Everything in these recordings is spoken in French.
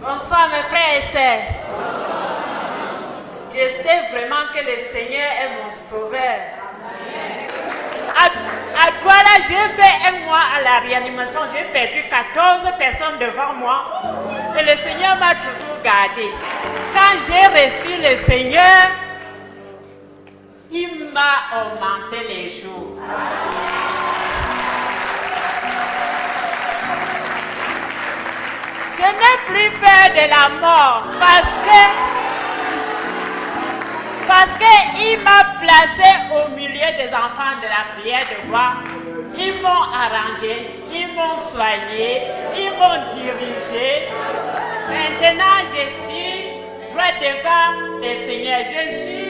Bonsoir mes frères et sœurs. Je sais vraiment que le Seigneur est mon sauveur. À Douala, j'ai fait un mois à la réanimation. J'ai perdu 14 personnes devant moi. Et le Seigneur m'a toujours gardé. Quand j'ai reçu le Seigneur, il m'a augmenté les jours. Je n'ai plus peur de la mort parce qu'il m'a placé au milieu des enfants de la prière de roi. Ils m'ont arrangé, ils m'ont soigné, ils m'ont dirigé. Maintenant, je suis droit devant le Seigneur. Je suis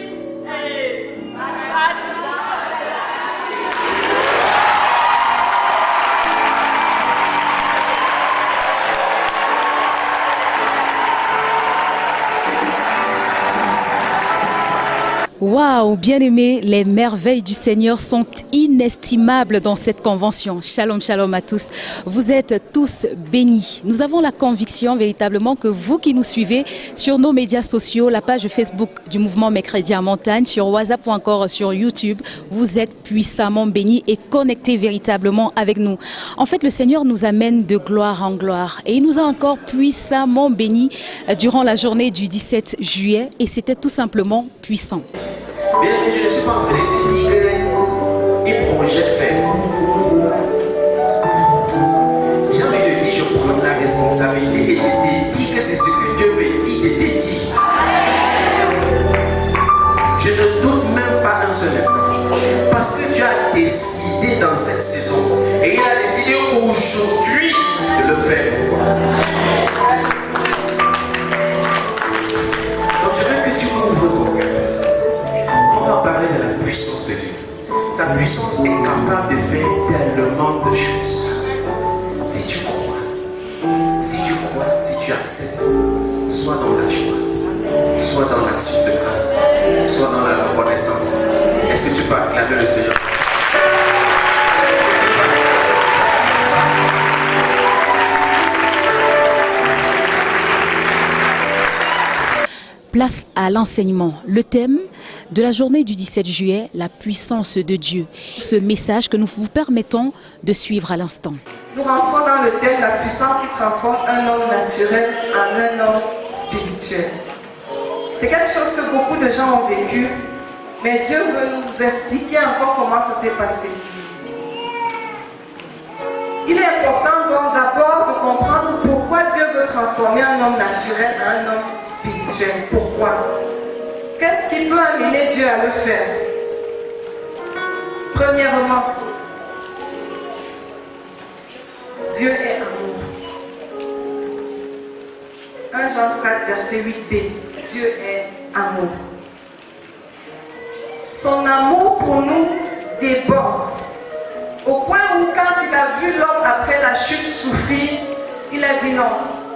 Waouh, bien-aimés, les merveilles du Seigneur sont inestimables dans cette convention. Shalom, shalom à tous. Vous êtes tous bénis. Nous avons la conviction véritablement que vous qui nous suivez sur nos médias sociaux, la page Facebook du mouvement Mercredi en Montagne, sur WhatsApp ou encore sur YouTube, vous êtes puissamment bénis et connectés véritablement avec nous. En fait, le Seigneur nous amène de gloire en gloire et il nous a encore puissamment bénis durant la journée du 17 juillet et c'était tout simplement puissant. Bien aimé, je ne suis pas en train de te dire qu'il projette faire. J'ai envie de dire, je prends la responsabilité et je te dis que c'est ce que Dieu me dit de te dire. Je ne doute même pas un seul instant. Parce que Dieu a décidé dans cette saison et il a décidé aujourd'hui de le faire pour toi. Donc je veux que tu ouvres ton cœur. On va parler de la puissance de Dieu. Sa puissance est capable de faire tellement de choses. Si tu crois, si tu acceptes, soit dans la joie, soit dans l'action de grâce, soit dans la reconnaissance. Est-ce que tu peux acclamer le Seigneur? Place à l'enseignement. Le thème de la journée du 17 juillet, la puissance de Dieu. Ce message que nous vous permettons de suivre à l'instant. Nous rentrons dans le thème de la puissance qui transforme un homme naturel en un homme spirituel. C'est quelque chose que beaucoup de gens ont vécu, mais Dieu veut nous expliquer encore comment ça s'est passé. Il est important donc d'abord de comprendre pourquoi Dieu veut transformer un homme naturel en un homme spirituel. Pourquoi? Qu'est-ce qui peut amener Dieu à le faire? Premièrement, Dieu est amour. 1 Jean 4, verset 8b. Dieu est amour. Son amour pour nous déborde. Au point où quand il a vu l'homme après la chute souffrir, il a dit non.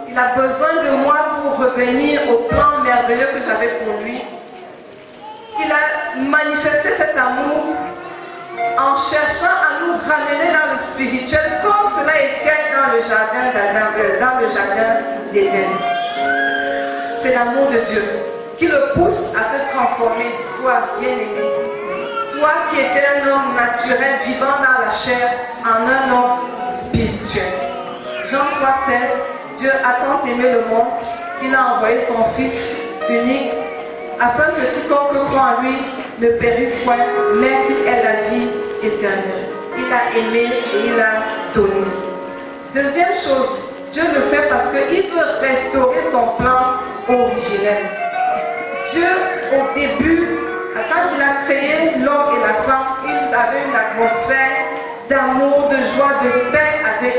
Il a besoin de moi pour revenir au plan merveilleux que j'avais pour lui. Il a manifesté cet amour en cherchant à nous ramener dans le spirituel comme cela était dans le jardin d'Éden. C'est l'amour de Dieu qui le pousse à te transformer, toi bien-aimé. Toi qui étais un homme naturel vivant dans la chair en un homme spirituel. Jean 3,16, Dieu a tant aimé le monde qu'il a envoyé son Fils unique afin que quiconque croit en lui ne périsse point, mais qu'il ait la vie éternelle. Il a aimé et il a donné. Deuxième chose, Dieu le fait parce qu'il veut restaurer son plan originel. Dieu, au début, quand il a créé l'homme et la femme, il avait une atmosphère d'amour, de joie, de paix avec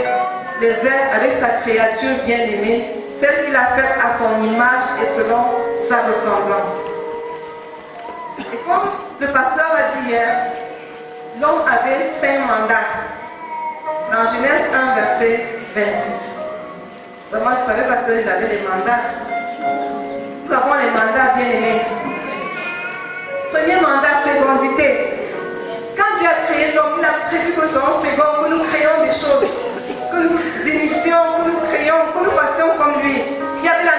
les êtres, avec sa créature bien-aimée, celle qu'il a faite à son image et selon sa ressemblance. Et comme le pasteur a dit hier, l'homme avait 5 mandats. Dans Genèse 1, verset 26. Moi, je ne savais pas que j'avais les mandats. Nous avons les mandats bien-aimés. Premier mandat, fécondité. Quand Dieu a créé l'homme, il a prévu que nous soyons féconds, que nous créions des choses, que nous initions, que nous créions, que nous fassions comme lui. Il y avait la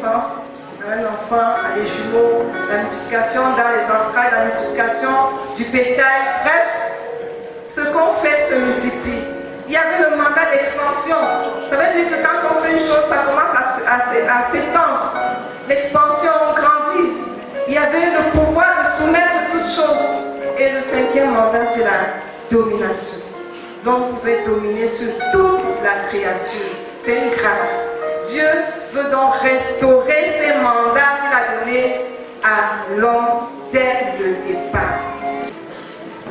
naissance, un enfant, les jumeaux, la multiplication dans les entrailles, la multiplication du bétail. Bref, ce qu'on fait se multiplie. Il y avait le mandat d'expansion. Ça veut dire que quand on fait une chose, ça commence à s'étendre. L'expansion grandit. Il y avait le pouvoir de soumettre toutes choses. Et le cinquième mandat, c'est la domination. L'homme pouvait dominer sur toute la créature. C'est une grâce. Dieu veut donc restaurer ces mandats qu'il a donnés à l'homme dès le départ.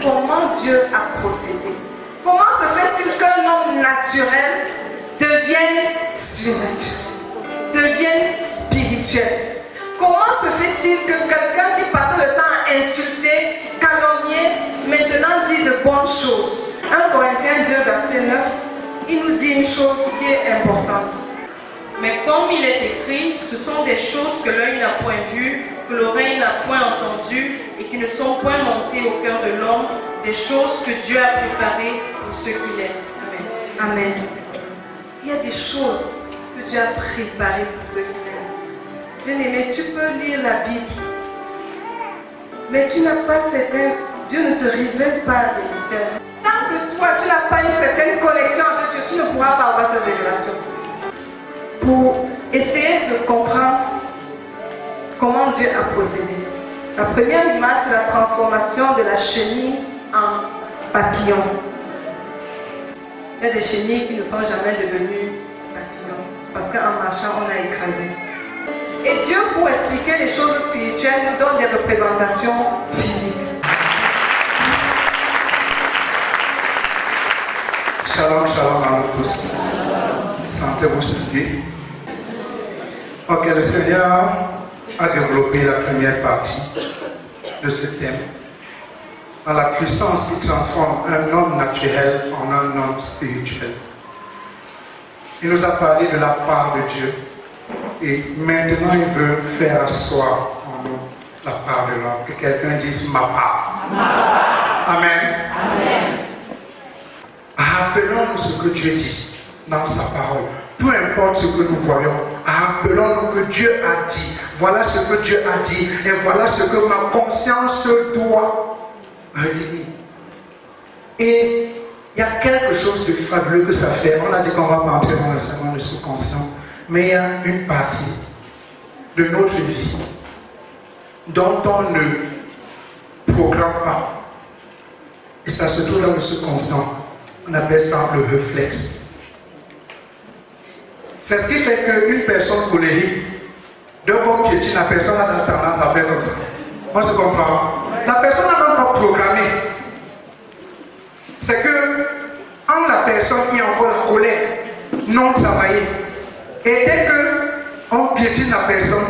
Comment Dieu a procédé? Comment se fait-il qu'un homme naturel devienne surnaturel, devienne spirituel? Comment se fait-il que quelqu'un qui passait le temps à insulter, calomnier, maintenant dit de bonnes choses? 1 Corinthiens 2, verset 9, il nous dit une chose qui est importante. Mais comme il est écrit, ce sont des choses que l'œil n'a point vues, que l'oreille n'a point entendues et qui ne sont point montées au cœur de l'homme, des choses que Dieu a préparées pour ceux qu'il aime. Amen. Amen. Il y a des choses que Dieu a préparées pour ceux qu'il aime. Bien-aimé, tu peux lire la Bible, mais tu n'as pas Dieu ne te révèle pas des mystères. Tant que toi, tu n'as pas une certaine connexion avec Dieu, tu ne pourras pas avoir cette révélation. Pour essayer de comprendre comment Dieu a procédé. La première image, c'est la transformation de la chenille en papillon. Il y a des chenilles qui ne sont jamais devenues papillons parce qu'en marchant, on a écrasé. Et Dieu, pour expliquer les choses spirituelles, nous donne des représentations physiques. Shalom, shalom à nous tous. Sentez-vous salués. Ok, le Seigneur a développé la première partie de ce thème dans la puissance qui transforme un homme naturel en un homme spirituel. Il nous a parlé de la part de Dieu et maintenant il veut faire asseoir en nous la part de l'homme. Que quelqu'un dise ma part. Amen. Amen. Rappelons-nous ce que Dieu dit dans sa parole. Peu importe ce que nous voyons, rappelons-nous que Dieu a dit. Voilà ce que Dieu a dit. Et voilà ce que ma conscience doit relire. Et il y a quelque chose de fabuleux que ça fait. On a dit qu'on ne va pas entrer dans l'enseignement du subconscient. Mais il y a une partie de notre vie dont on ne programme pas. Et ça se trouve dans le subconscient. On appelle ça le réflexe. C'est ce qui fait qu'une personne colérique, d'un bon piétine, la personne a tendance à faire comme ça. On se comprend. La personne n'a même pas programmé. C'est que, en la personne qui a encore la colère, non travaillée, et dès qu'on piétine la personne,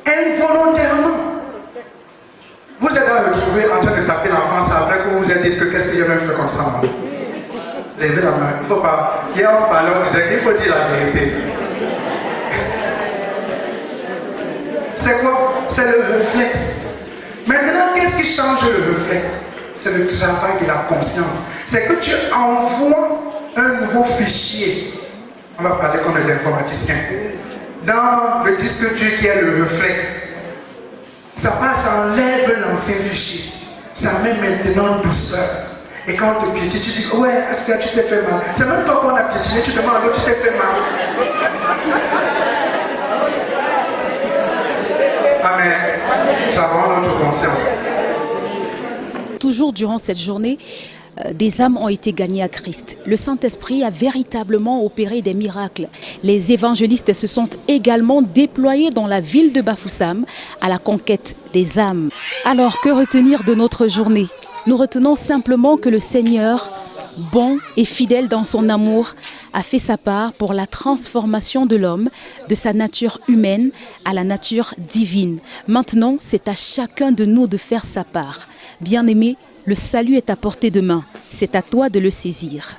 involontairement, vous êtes à retrouver en train de taper l'enfant, c'est après que vous vous êtes dit que qu'est-ce que j'ai même fait comme ça, moi. Levez la main, il ne faut pas. Hier on parlait, on disait qu'il faut dire la vérité. C'est quoi? C'est le réflexe. Maintenant, qu'est-ce qui change le réflexe? C'est le travail de la conscience. C'est que tu envoies un nouveau fichier. On va parler comme les informaticiens. Dans le disque dur qui est le réflexe, ça enlève l'ancien fichier. Ça met maintenant douceur. Et quand on te piétine, tu dis, ouais, ça, tu t'es fait mal. C'est même toi qu'on a piétiné, tu demandes à l'autre, tu t'es fait mal. Amen. Travaillons notre conscience. Toujours durant cette journée, des âmes ont été gagnées à Christ. Le Saint-Esprit a véritablement opéré des miracles. Les évangélistes se sont également déployés dans la ville de Bafoussam à la conquête des âmes. Alors, que retenir de notre journée ? Nous retenons simplement que le Seigneur, bon et fidèle dans son amour, a fait sa part pour la transformation de l'homme, de sa nature humaine à la nature divine. Maintenant, c'est à chacun de nous de faire sa part. Bien-aimé, le salut est à portée de main. C'est à toi de le saisir.